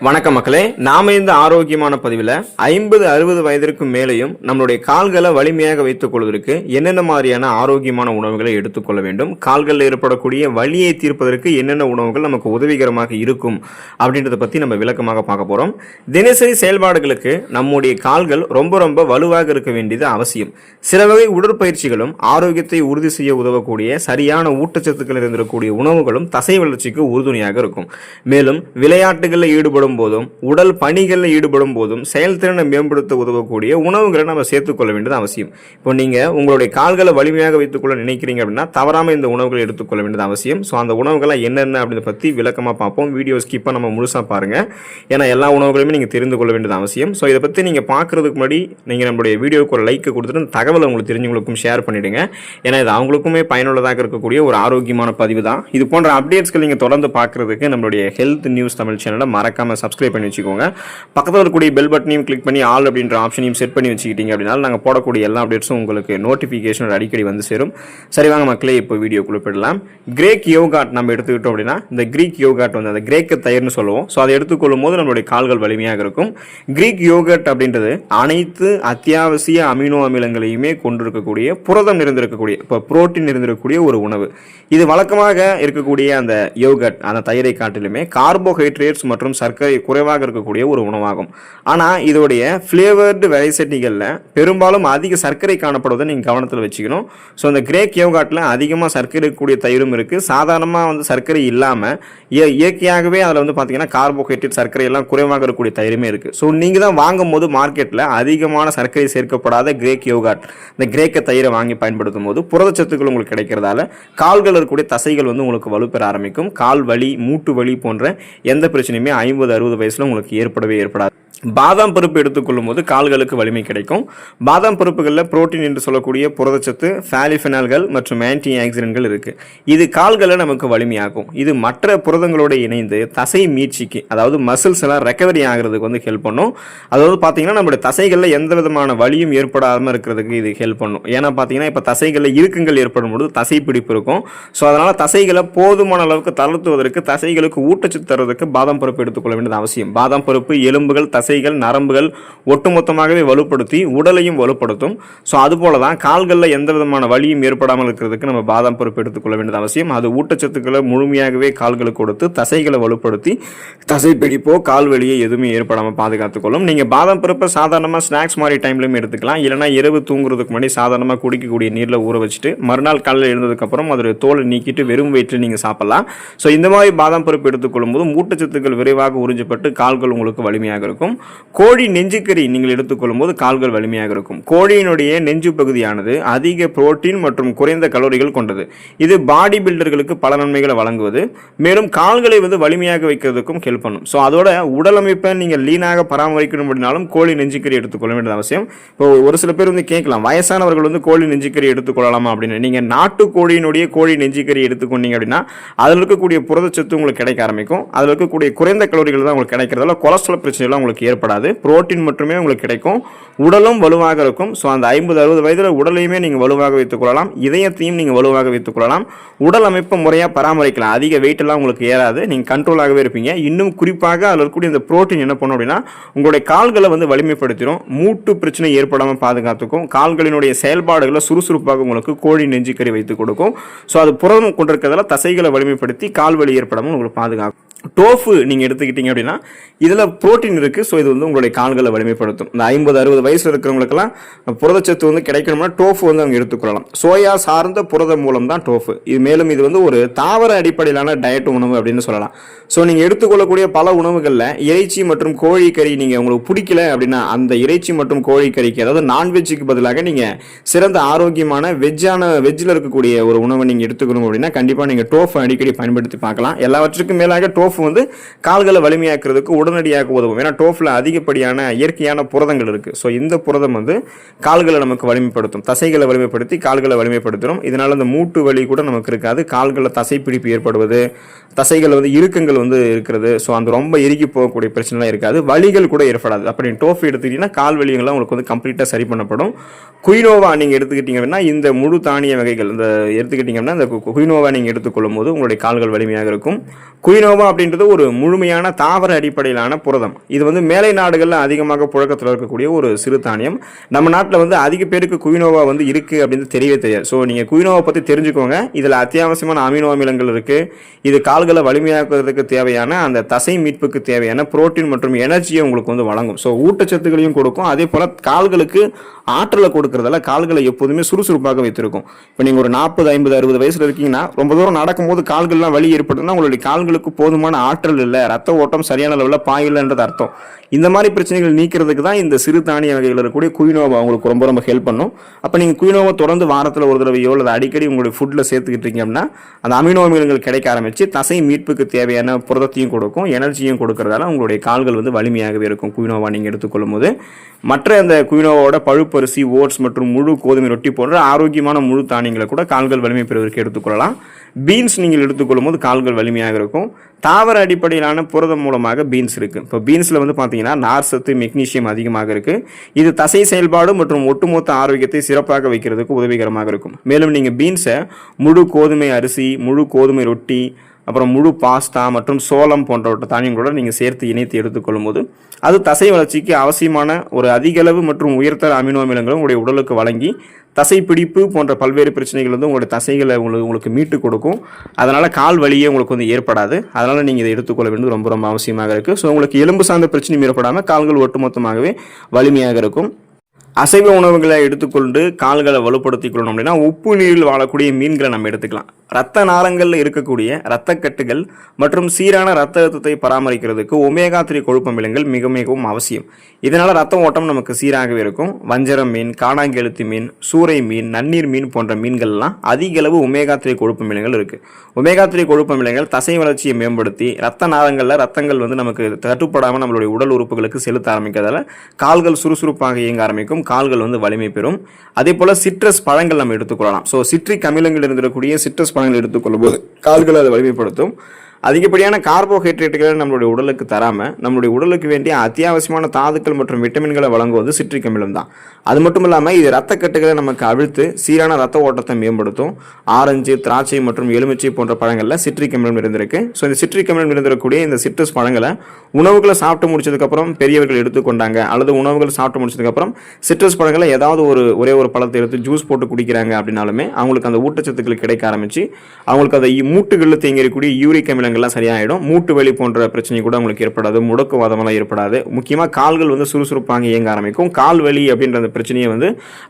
வணக்கம் மக்களே, நாம இந்த ஆரோக்கியமான பதிவில் 50-60 வயதிற்கு மேலேயும் நம்மளுடைய கால்களை வலிமையாக வைத்துக் கொள்வதற்கு என்னென்ன மாதிரியான ஆரோக்கியமான உணவுகளை எடுத்துக்கொள்ள வேண்டும், கால்களில் ஏற்படக்கூடிய வலியை தீர்ப்பதற்கு என்னென்ன உணவுகள் நமக்கு உதவிகரமாக இருக்கும் அப்படின்றத பற்றி நம்ம விளக்கமாக பார்க்க போகிறோம். தினசரி செயல்பாடுகளுக்கு நம்முடைய கால்கள் ரொம்ப வலுவாக இருக்க வேண்டியது அவசியம். சில வகை உடற்பயிற்சிகளும் ஆரோக்கியத்தை உறுதி செய்ய உதவக்கூடிய சரியான ஊட்டச்சத்துக்கள் இருந்திருக்கக்கூடிய உணவுகளும் தசை வளர்ச்சிக்கு உறுதுணையாக இருக்கும். மேலும் விளையாட்டுகளில் ஈடுபடும் போதும் உடல் பணிகளில் ஈடுபடும் போதும் செயல்திறனை மேம்படுத்த உதவக்கூடிய உணவுகளை நம்ம சேர்த்துக்கொள்ள வேண்டியது அவசியம். இப்போ நீங்க உங்களுடைய கால்களை வலிமையாக வைத்துக் கொள்ள நினைக்கிறீங்க அப்படின்னா தவறாம இந்த உணவுகளை எடுத்துக்கொள்ள வேண்டியது அவசியம். ஸோ அந்த உணவுகளை என்னென்ன அப்படின்றத பத்தி விளக்கமா பார்ப்போம். வீடியோ ஸ்கிப்பா நம்ம முழுசா பாருங்க, ஏன்னா எல்லா உணவுகளையுமே நீங்க தெரிந்து கொள்ள வேண்டியது அவசியம். ஸோ இதை பத்தி நீங்க பார்க்கறதுக்கு முன்னாடி நீங்க நம்மளுடைய வீடியோக்கு ஒரு லைக் கொடுத்துட்டு தகவலை உங்களுக்கு தெரிஞ்சவங்களுக்கும் ஷேர் பண்ணிடுங்க. ஏன்னா இது அவங்களுக்குமே பயனுள்ளதாக இருக்கக்கூடிய ஒரு ஆரோக்கியமான பதிவு தான். இது போன்ற அப்டேட்ஸ்கள் நீங்க தொடர்ந்து பார்க்கறதுக்கு நம்மளுடைய ஹெல்த் நியூஸ் தமிழ் சேனலை மறக்காம சப்ஸ்கிரைப் பண்ணி வச்சுக்கோங்க. பக்கத்தில் இருக்கக்கூடிய பெல் பட்டனையும் கிளிக் பண்ணி ஆல் அப்படின்ற ஆப்ஷனையும் செட் பண்ணி வச்சுக்கிட்டீங்க அப்படின்னா நாங்கள் போடக்கூடிய எல்லா அப்டேட்ஸும் உங்களுக்கு நோட்டிஃபிகேஷன் அடிக்கடி வந்து சேரும். சரி வாங்க மக்களே, இப்போ வீடியோக்குள்ள போயிடலாம். கிரேக் யோகாட் நம்ம எடுத்துக்கிட்டோம் அப்படின்னா இந்த கிரீக் யோகாட் வந்து அந்த கிரேக்க தயிர்னு சொல்லுவோம். ஸோ அதை எடுத்துக்கொள்ளும் போது நம்மளுடைய கால்கள் வலிமையாக இருக்கும். கிரீக் யோகட் அப்படின்றது அனைத்து அத்தியாவசிய அமினோ அமிலங்களையுமே கொண்டிருக்கக்கூடிய புரதம் நிறைந்திருக்கக்கூடிய இப்போ புரோட்டீன் நிறைந்திருக்கக்கூடிய ஒரு உணவு. இது வழக்கமாக இருக்கக்கூடிய அந்த யோகட் அந்த தயிரை காட்டிலுமே கார்போஹைட்ரேட்ஸ் மற்றும் சர்க்கரை குறைவாக இருக்கக்கூடிய ஒரு உணவாகும். ஆனால் இதோடைய ஃப்ளேவர்டு வெரைட்டிகளில் பெரும்பாலும் அதிக சர்க்கரை காணப்படுவதை நீங்கள் கவனத்தில் வச்சுக்கணும். ஸோ இந்த கிரேக் யோகாட்டில் அதிகமாக சர்க்கரை இருக்கக்கூடிய தயிரும் இருக்குது. சாதாரணமாக வந்து சர்க்கரை இல்லாமல் இயற்கையாகவே அதில் வந்து பார்த்தீங்கன்னா கார்போஹைட்ரேட் சர்க்கரை எல்லாம் குறைவாக இருக்கக்கூடிய தயிருமே இருக்குது. ஸோ நீங்கள் தான் வாங்கும் போது மார்க்கெட்டில் அதிகமான சர்க்கரை சேர்க்கப்படாத கிரேக் யோகாட் இந்த கிரேக்க தயிரை வாங்கி பயன்படுத்தும் போது புரதச்சத்துக்கள் உங்களுக்கு கிடைக்கிறதால கால்கள் இருக்கக்கூடிய தசைகள் வந்து உங்களுக்கு வலுப்பெற ஆரம்பிக்கும். கால் வலி, மூட்டு வலி போன்ற எந்த பிரச்சனையுமே 50-60 வயசுல உங்களுக்கு ஏற்படாது. பாதாம் பருப்பு எடுத்துக்கொள்ளும் போது கால்களுக்கு வலிமை கிடைக்கும். பாதாம் பருப்புகளில் புரோட்டீன் என்று சொல்லக்கூடிய புரதச்சத்து, பாலிஃபெனால்கள் மற்றும் ஆன்டி ஆக்சிடென்ட்கள் இருக்கு. இது கால்களை நமக்கு வலிமையாகும். இது மற்ற புரதங்களோடு இணைந்து தசை மீட்சிக்கு, அதாவது மசில்ஸ் எல்லாம் ரெக்கவரி ஆகிறதுக்கு வந்து ஹெல்ப் பண்ணும். அதாவது பார்த்தீங்கன்னா நம்மளுடைய தசைகளில் எந்த விதமான வலியும் ஏற்படாமல் இருக்கிறதுக்கு இது ஹெல்ப் பண்ணும். ஏன்னா பார்த்தீங்கன்னா இப்போ தசைகளில் இறுக்கங்கள் ஏற்படும் பொழுது தசை பிடிப்பு இருக்கும். ஸோ அதனால தசைகளை போதுமான அளவுக்கு தளர்த்துவதற்கு, தசைகளுக்கு ஊட்டச்சத்து தருவதற்கு பாதாம் பருப்பு எடுத்துக்கொள்ள வேண்டியது அவசியம். பாதாம் பருப்பு எலும்புகள், தசைகள், நரம்புகள் ஒட்டுமொத்தமாகவே வலுப்படுத்தி உடலையும் வலுப்படுத்தும். ஸோ அதுபோல தான் கால்களில் எந்த விதமான வலியும் ஏற்படாமல் இருக்கிறதுக்கு நம்ம பாதாம் பருப்பு எடுத்துக்கொள்ள வேண்டியது அவசியம். அது ஊட்டச்சத்துக்களை முழுமையாகவே கால்களுக்கு கொடுத்து தசைகளை வலுப்படுத்தி தசை பிடிப்போ கால் வலியை எதுவுமே ஏற்படாமல் பாதுகாத்துக்கொள்ளும். நீங்கள் பாதாம் பருப்பை சாதாரணமாக ஸ்நாக்ஸ் மாதிரி டைம்லையும் எடுத்துக்கலாம். இல்லைனா இரவு தூங்குறதுக்கு முன்னாடி சாதாரணமாக குடிக்கக்கூடிய நீரில் ஊற வச்சுட்டு மறுநாள் காலையில் எழுந்ததுக்கப்புறம் அதோடைய தோலை நீக்கிட்டு வெறும் வயிற்றில் நீங்கள் சாப்பிடலாம். ஸோ இந்த மாதிரி பாதாம் பருப்பு எடுத்துக்கொள்ளும் போது ஊட்டச்சத்துக்கள் விரைவாக உறிஞ்சப்பட்டு கால்கள் உங்களுக்கு வலிமையாக இருக்கும். கோழி நெஞ்சுக்கறி நீங்கள் எடுத்துக்கொள்ளும் போது கால்கள் வலிமையாக இருக்கும். கோழியினுடைய நெஞ்சு பகுதியானது அதிக புரோட்டீன் மற்றும் குறைந்த கலோரிகள் கொண்டது. இது பாடி பில்டர்களுக்கு பல நன்மைகளை வழங்குவது, மேலும் கால்களை வந்து வலிமையாக வைக்கிறதுக்கும் ஹெல்ப் பண்ணும். ஸோ அதோட உடல் அமைப்பை நீங்கள் லீனாக பராமரிக்கணும் அப்படின்னாலும் கோழி நெஞ்சுக்கறி எடுத்துக்கொள்ள வேண்டியது அவசியம். இப்போ ஒரு சில பேர் வந்து கேட்கலாம், வயசானவர்கள் வந்து கோழி நெஞ்சுக்கறி எடுத்துக்கொள்ளலாமா அப்படின்னு. நீங்கள் நாட்டு கோழியினுடைய கோழி நெஞ்சுக்கறி எடுத்துக்கொண்டீங்க அப்படின்னா அதில் இருக்கக்கூடிய புரதச்சத்து உங்களுக்கு கிடைக்க ஆரம்பிக்கும். அதில் இருக்கக்கூடிய குறைந்த கலோரிகள் தான் உங்களுக்கு கிடைக்கிறதால கொலஸ்ட்ரால் பிரச்சனைலாம் உங்களுக்கு ஏற்படாது. புரோட்டீன் மட்டுமே உங்களுக்கு கிடைக்கும். உடலும் வலுவாக இருக்கும். ஸோ அந்த 50-60 வயதில் உடலையுமே நீங்கள் வலுவாக வைத்துக் கொள்ளலாம். இதயத்தையும் நீங்கள் வலுவாக வைத்துக் கொள்ளலாம். உடல் அமைப்பை முறையாக பராமரிக்கலாம். அதிக வெயிட் எல்லாம் உங்களுக்கு ஏறாது. நீங்கள் கண்ட்ரோலாகவே இருப்பீங்க. இன்னும் குறிப்பாக அதில் இருக்கக்கூடிய இந்த புரோட்டீன் என்ன பண்ணும் அப்படின்னா உங்களுடைய கால்களை வந்து வலிமைப்படுத்திடும். மூட்டு பிரச்சனை ஏற்படாமல் பாதுகாத்துக்கும். கால்களினுடைய செயல்பாடுகளை சுறுசுறுப்பாக உங்களுக்கு கோழி நெஞ்சுக்கறி வைத்து கொடுக்கும். ஸோ அது புரதம் கொண்டிருக்கிறதால தசைகளை வலிமைப்படுத்தி கால் வலி ஏற்படாமல் உங்களுக்கு பாதுகாக்கும். டோஃபு நீங்கள் எடுத்துக்கிட்டீங்க அப்படின்னா இதில் புரோட்டீன் இருக்குது. ஸோ இது வந்து உங்களுடைய கால்களை வலிமைப்படுத்தும். இந்த 50-60 வயசில் இருக்கிறவங்களுக்கெல்லாம் புரதச்சத்து வந்து கிடைக்கணும்னா டோஃபு வந்து அவங்க எடுத்துக்கொள்ளலாம். சோயா சார்ந்த புரத மூலம் தான் டோஃபு. இது மேலும் இது வந்து ஒரு தாவர அடிப்படையிலான டயட் உணவு அப்படின்னு சொல்லலாம். ஸோ நீங்கள் எடுத்துக்கொள்ளக்கூடிய பல உணவுகளில் இறைச்சி மற்றும் கோழிக்கறி நீங்கள் உங்களுக்கு பிடிக்கல அப்படின்னா அந்த இறைச்சி மற்றும் கோழிக்கறிக்கு, அதாவது நான்வெஜ்ஜுக்கு பதிலாக நீங்கள் சிறந்த ஆரோக்கியமான வெஜ்ஜில் இருக்கக்கூடிய ஒரு உணவை நீங்கள் எடுத்துக்கணும் அப்படின்னா கண்டிப்பாக நீங்கள் டோஃபு அடிக்கடி பயன்படுத்தி பார்க்கலாம். எல்லாவற்றுக்கும் மேலாக டோஃபு வந்து கால்களை வலிமையாக்குறதுக்கு உடனடியாக உதவும். ஏன்னா டோஃப்ல அதிகப்படியான இயற்கையான புரதங்கள் இருக்கு. ஸோ இந்த புரதம் வந்து கால்களை நமக்கு வலிமைப்படுத்தும், தசைகளை வலிமைப்படுத்தி கால்களை வலிமைப்படுத்தும். இதனால இந்த மூட்டு வலி கூட நமக்கு இருக்காது. கால்களில் தசை பிடிப்பு ஏற்படுவது, தசைகள் வந்து இறுக்கங்கள் வந்து இருக்கிறது. ஸோ அந்த ரொம்ப இறுக்கி போகக்கூடிய பிரச்சனைலாம் இருக்காது. வலிகள் கூட ஏற்படாது. அப்படி டோஃபு எடுத்துக்கிட்டீங்கன்னா கால் வலிகள்லாம் உங்களுக்கு வந்து கம்ப்ளீட்டாக சரி பண்ணப்படும். குயினோவா நீங்கள் எடுத்துக்கிட்டீங்க அப்படின்னா இந்த முழு தானிய வகைகள் இந்த எடுத்துக்கிட்டீங்கன்னா இந்த குயினோவா நீங்கள் எடுத்துக்கொள்ளும் போது உங்களுடைய கால்கள் வலிமையாக இருக்கும். குயினோவா அப்படின்றது ஒரு முழுமையான தாவர அடிப்படையிலான புரதம். இது வந்து மேலை நாடுகளில் அதிகமாக புழக்கத்தில் இருக்கக்கூடிய ஒரு சிறுதானியம். நம்ம நாட்டில் வந்து அதிக பேருக்கு குயினோவா வந்து இருக்குது அப்படின்னு தெரியவே தெரியாது. ஸோ நீங்கள் குயினோவா பற்றி தெரிஞ்சுக்கோங்க. இதில் அத்தியாவசியமான அமினோ அமிலங்கள் இருக்குது. இது கால்களை வலிமையாக்குவதற்கு தேவையான அந்த தசை மீட்புக்கு தேவையான புரோட்டீன் மற்றும் எனர்ஜியை உங்களுக்கு வந்து வழங்கும். ஸோ ஊட்டச்சத்துக்களையும் கொடுக்கும். அதே போல் கால்களுக்கு ஆற்றலை கொடுக்கறதால கால்களை எப்போதுமே சுறுசுறுப்பாக வைத்திருக்கும். இப்போ நீங்கள் ஒரு 40, 50, 60 வயசுல இருக்கீங்கன்னா ரொம்ப தூரம் நடக்கும்போது கால்கள்லாம் வலி ஏற்படுதுன்னா உங்களுடைய கால்களுக்கு போதுமான ஆற்றல் இல்லை, ரத்த ஓட்டம் சரியான அளவில் பாயில்லைன்றது அர்த்தம். இந்த மாதிரி பிரச்சனைகள் நீக்கிறதுக்கு தான் இந்த சிறுதானிய வகைகள் இருக்கக்கூடிய குயினோவா உங்களுக்கு ரொம்ப ரொம்ப ஹெல்ப் பண்ணும். அப்போ நீங்கள் குயினோவா தொடர்ந்து வாரத்தில் ஒரு தடவையோ அல்லது அடிக்கடி உங்களுடைய ஃபுட்டில் சேர்த்துக்கிட்டு இருக்கீங்க அப்படின்னா அந்த அமினோ அமிலங்கள் கிடைக்க ஆரம்பித்து தசை மீட்புக்கு தேவையான புரதத்தையும் கொடுக்கும், எனர்ஜியும் கொடுக்கறதால உங்களுடைய கால்கள் வந்து வலிமையாகவே இருக்கும் குயினோவா நீங்கள் எடுத்துக்கொள்ளும் போது. மற்ற அந்த குயினோவாவோட பழுப்பரிசி, ஓட்ஸ் மற்றும் முழு கோதுமை ரொட்டி போன்ற ஆரோக்கியமான முழு தானியங்களை கூட கால்கள் வலிமை பெறுவதற்கு எடுத்துக்கொள்ளலாம். பீன்ஸ் நீங்கள் எடுத்துக்கொள்ளும் போது கால்கள் வலிமையாக இருக்கும். தாவர அடிப்படையிலான புரதம் மூலமாக பீன்ஸ் இருக்குது. இப்போ பீன்ஸில் வந்து பார்த்தீங்கன்னா நார் சத்து, மெக்னீசியம் அதிகமாக இருக்குது. இது தசை செயல்பாடு மற்றும் ஒட்டுமொத்த ஆரோக்கியத்தை சிறப்பாக வைக்கிறதுக்கு உதவிகரமாக இருக்கும். மேலும் நீங்கள் பீன்ஸை முழு கோதுமை அரிசி, முழு கோதுமை ரொட்டி, அப்புறம் முழு பாஸ்தா மற்றும் சோளம் போன்ற தானியங்களோட நீங்கள் சேர்த்து இணைத்து எடுத்துக்கொள்ளும் போது அது தசை வளர்ச்சிக்கு அவசியமான ஒரு அதிக அளவு மற்றும் உயர்தர அமினோ அமிலங்களும் உங்களுடைய உடலுக்கு வழங்கி தசை பிடிப்பு போன்ற பல்வேறு பிரச்சனைகள் வந்து உங்களுடைய தசைகளை உங்களுக்கு மீட்டு கொடுக்கும். அதனால் கால் வலியே உங்களுக்கு வந்து ஏற்படாது. அதனால் நீங்கள் இதை எடுத்துக்கொள்ள வேண்டியது ரொம்ப ரொம்ப அவசியமாக இருக்குது. ஸோ உங்களுக்கு எலும்பு சார்ந்த பிரச்சனையும் ஏற்படாமல் கால்கள் ஒட்டுமொத்தமாகவே வலிமையாக இருக்கும். அசைவ உணவுகளை எடுத்துக்கொண்டு கால்களை வலுப்படுத்திக் கொள்ளணும் அப்படின்னா உப்பு நீரில் வாழக்கூடிய மீன்களை நம்ம எடுத்துக்கலாம். இரத்த நாளங்களில் இருக்கக்கூடிய இரத்தக்கட்டுகள் மற்றும் சீரான இரத்த அழுத்தத்தை பராமரிக்கிறதுக்கு ஒமேகா 3 கொழுப்பு அமிலங்கள் மிக மிகவும் அவசியம். இதனால் ரத்த ஓட்டம் நமக்கு சீராகவே இருக்கும். வஞ்சரம் மீன், காணாங்கெழுத்து மீன், சூறை மீன், நன்னீர் மீன் போன்ற மீன்கள்லாம் அதிக அளவு ஒமேகா 3 கொழுப்பு அமிலங்கள் இருக்குது. ஒமேகா 3 கொழுப்பு அமிலங்கள் தசை வளர்ச்சியை மேம்படுத்தி இரத்த நாளங்களில் ரத்தங்கள் வந்து நமக்கு தட்டுப்படாமல் நம்மளுடைய உடல் உறுப்புகளுக்கு செலுத்த ஆரம்பிக்கிறதால கால்கள் சுறுசுறுப்பாக இயங்க ஆரம்பிக்கும், கால்கள் வந்து வலிமை பெறும். அதே போல சிட்ரஸ் பழங்கள் நம்ம எடுத்துக்கொள்ளலாம். ஸோ சிட்ரிக் அமிலங்கள் இருந்திருக்கக்கூடிய சிட்ரஸ் பழங்கள் எடுத்துக்கொள்ளும் போது கால்களை அதை வலிமைப்படுத்தும். அதிகப்படியான கார்போஹைட்ரேட்டுகளை நம்மளுடைய உடலுக்கு தராமல் நம்மளுடைய உடலுக்கு வேண்டிய அத்தியாவசியமான தாதுக்கள் மற்றும் விட்டமின்களை வழங்குவது சிட்ரிக் அமிலம் தான். அது மட்டும் இல்லாமல் இது ரத்தக்கட்டுகளை நமக்கு அவிழ்த்து சீரான ரத்த ஓட்டத்தை மேம்படுத்தும். ஆரஞ்சு, திராட்சை மற்றும் எலுமிச்சை போன்ற பழங்களில் சிட்ரிக் அமிலம் இருந்திருக்கு. ஸோ இந்த சிட்ரிக் அமிலம் இருந்திருக்கக்கூடிய இந்த சிட்ரஸ் பழங்களை உணவுகளை சாப்பிட்டு முடிச்சதுக்கப்புறம் பெரியவர்கள் எடுத்துக்கொண்டாங்க அல்லது உணவுகள் சாப்பிட்டு முடிச்சதுக்கப்புறம் சிட்ரஸ் பழங்களை ஏதாவது ஒரே ஒரு பழத்தை எடுத்து ஜூஸ் போட்டு குடிக்கிறாங்க அப்படின்னாலுமே அவங்களுக்கு அந்த ஊட்டச்சத்துக்கள் கிடைக்க ஆரம்பிச்சு அவங்களுக்கு அந்த மூட்டுகளில் தேங்கியிருக்கக்கூடிய யூரிக் அமிலம் சரியாயிடும். மூட்டு வலி போன்ற பிரச்சனை கூட உங்களுக்கு ஏற்படாது, முடக்குவாதமெல்லாம் ஏற்படாது. முக்கியமாக கால்கள் வந்து சுறுசுறுப்பாக இயங்க ஆரம்பிக்கும். கால் வலி அப்படின்ற அந்த பிரச்சனையை வந்து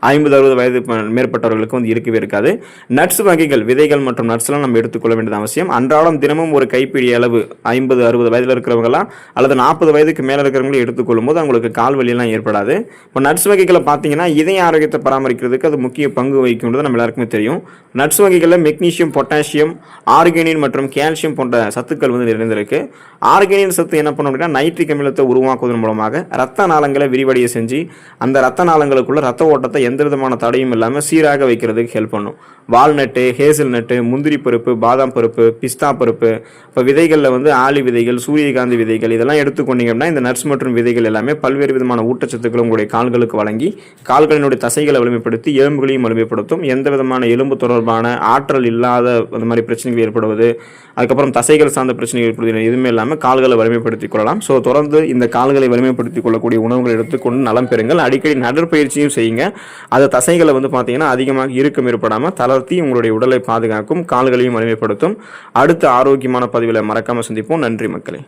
50-60 வயது மேற்பட்டவர்களுக்கு வந்து இருக்கவே இருக்காது. நட்ஸ் வகைகள், விதைகள் மற்றும் நட்ஸ்லாம் நம்ம எடுத்துக்கொள்ள வேண்டியது அவசியம். அன்றாடம் தினமும் ஒரு கைப்பிடி அளவு 50-60 வயதில் இருக்கிறவங்களாம் அல்லது 40 வயதுக்கு மேலே இருக்கிறவங்களும் எடுத்துக்கொள்ளும் போது அவங்களுக்கு கால் வலியெல்லாம் ஏற்படாது. இப்போ நட்ஸ் வகைகளை பார்த்தீங்கன்னா இதய ஆரோக்கியத்தை பராமரிக்கிறதுக்கு அது முக்கிய பங்கு வகிக்கும்ன்றது நம்ம எல்லாருக்குமே தெரியும். நட்ஸ் வகைகளில் மெக்னீசியம், பொட்டாசியம், ஆர்கினின் மற்றும் கால்சியம் போன்ற சத்துக்கள் வந்து நிறைந்திருக்கு. ஆர்கானின் சத்து என்ன பண்ணும் அப்படின்னா நைட்ரிக் அமிலத்தை உருவாக்குவதன் மூலமாக ரத்த நாளங்களை விரிவடைய செஞ்சு அந்த ரத்த நாளங்களுக்குள்ள ரத்த ஓட்டத்தை எந்த விதமான தடையும் இல்லாமல் சீராக வைக்கிறதுக்கு ஹெல்ப் பண்ணும். வால்நட்டு, ஹேசல் நட்டு, முந்திரி பருப்பு, பாதாம் பருப்பு, பிஸ்தா பருப்பு, இப்போ விதைகளில் வந்து ஆளி விதைகள், சூரியகாந்தி விதைகள் இதெல்லாம் எடுத்துக்கொண்டீங்க அப்படின்னா இந்த நட்ஸ் மற்றும் விதைகள் எல்லாமே பல்வேறு விதமான ஊட்டச்சத்துக்களும் உங்களுடைய கால்களுக்கு வழங்கி கால்களினுடைய தசைகளை வலிமைப்படுத்தி எலும்புகளையும் வலிமைப்படுத்தும். எந்த விதமான எலும்பு தொடர்பான ஆற்றல் இல்லாத அந்த மாதிரி பிரச்சனைகள் ஏற்படுவது, அதுக்கப்புறம் தசைகள் சார்ந்த பிரச்சனைகள் ஏற்படுவது எதுவுமே இல்லாமல் கால்களை வலிமைப்படுத்திக் கொள்ளலாம். ஸோ தொடர்ந்து இந்த கால்களை வலிமைப்படுத்திக் கொள்ளக்கூடிய உணவுகளை எடுத்துக்கொண்டு நலம் பெறுங்கள். அடிக்கடி நடைப்பயிற்சியும் செய்யுங்க. அது தசைகளை வந்து பார்த்தீங்கன்னா அதிகமாக இறுக்கம் ஏற்படாமல் தளர்த்தி உங்களுடைய உடலை பாதுகாக்கும், கால்களையும் வலிமைப்படுத்தும். அடுத்த ஆரோக்கியமான பதிவில் மறக்காமல் சந்திப்போம். நன்றி மக்களே.